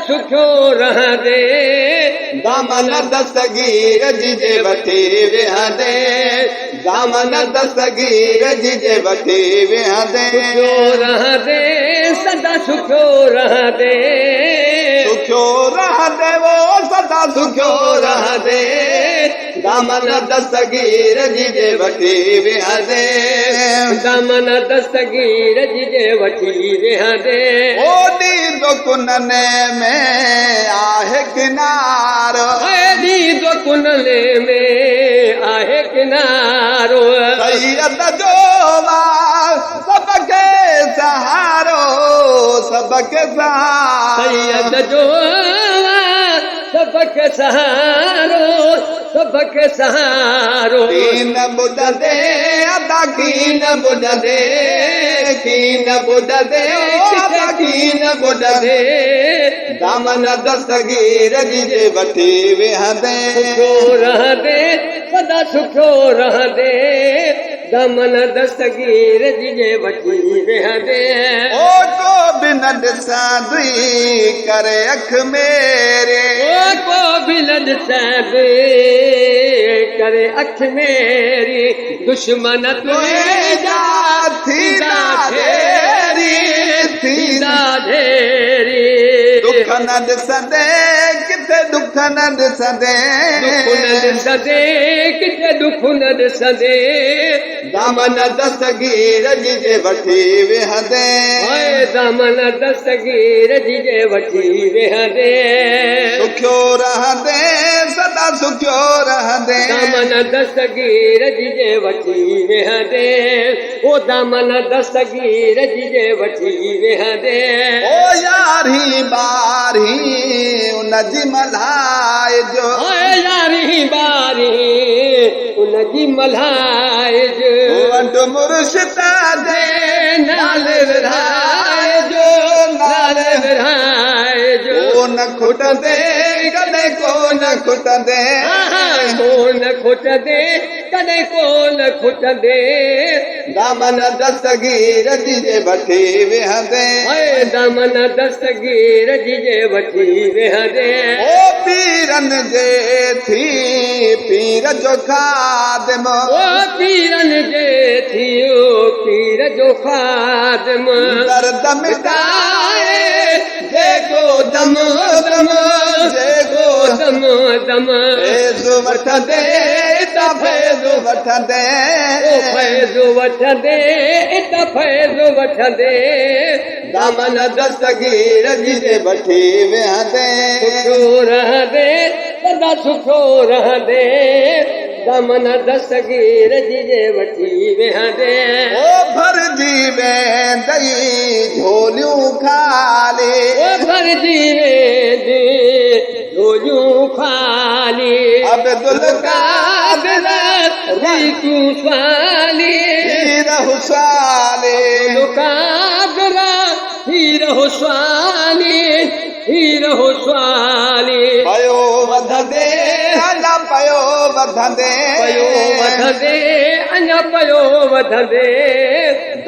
सुठो रहंदे दामन दस्तगीर जी वठी विहंदे दामन दस्तगीर जी वठी विहंदे सुठो रहंदे सदा सुठो रहंदे सुखियो रहंदे वो सदा सुखियो रहंदे दामन दस्तगीर जी वठी विहंदे दामन दस्तगीर जी वठी विहंदे ओ ॾींदो कुनने में आहे किनारो ॾींदो कुनले में आहे किनारो सैयद जो सबके सहारो सबके सहारो सैयद जो सबके सहारो सबके सहारो कीन ॿुधंदे अदा कीन ॿुधंदे कीन ॿुधंदे अदा कीन ॿुधंदे दामन दस्तगीर जी वठी विहंदे सुठो रहंदे सदा सुठो रहंदे दामन दस्तगीर जी वठी विहंदे ओ को बि न ॾिसंदी करे अख मेरे को बि न ॾिसंदे करे अख मेरी दुश्मन तुंहिंजा थींदा ढेरी थींदा ढेरी दुख न ॾिसंदे किथे दुख न ॾिसंदे दुख न ॾिसंदे किथे दुख न ॾिसंदे दामन दस्तगीर जी वठी विहंदे दामन दस्तगीर जी वठी विहंदे सुखियो रहंदे सदा सुखियो रहंदे दामन दस्तगीर जी वठी विहंदे ओ दामन दस्तगीर जी वठी विहंदे ओ यारी बारी उन जी मल्हाए जो यारी बारी उन जी मल्हाए जो वंड मुर्शिदा दे नाल विरहाए जो नाल विरहाए जो न खुटंदे कॾहिं कोन खुटंदे कोन खुटंदे कॾहिं कोन खुटंदे दामन दस्तगीर जी वठी विहंदे दामन दस्तगीर जी वठी विहंदे ओ पीरन जे थी पीर जो खादिम ओ पीरन जे थियो पीर जो खादिम दर्द मिटाए जेको दम दम जेको दम दम फैज़ वठंदे त फैज़ वठंदे ओ फैज़ वठंदे त फैज़ वठंदे दामन दस्तगीर जी वठी विहंदे सुठो रहंदे सदा सुठो रहंदे दामन दस्तगीर जी वठी विहंदे ओ भरजी वेंदई झोलियूं खाली ओ भरजी वेंदी झोलियूं खाली अब्दुल कादिर रीतू स्वाली हीर हुसाली कादिर हीर स्वाली हीर स्वाली पयो वधंदे अञा पयो वधंदे अञा पयो वधंदे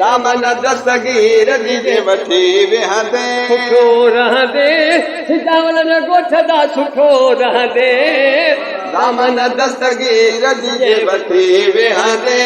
दामन दस्तगीर जी वठी विहंदे सुठो रहंदे चावल ॻोठ दा सुठो रहंदे दामन दस्तगीर जी वठी विहंदे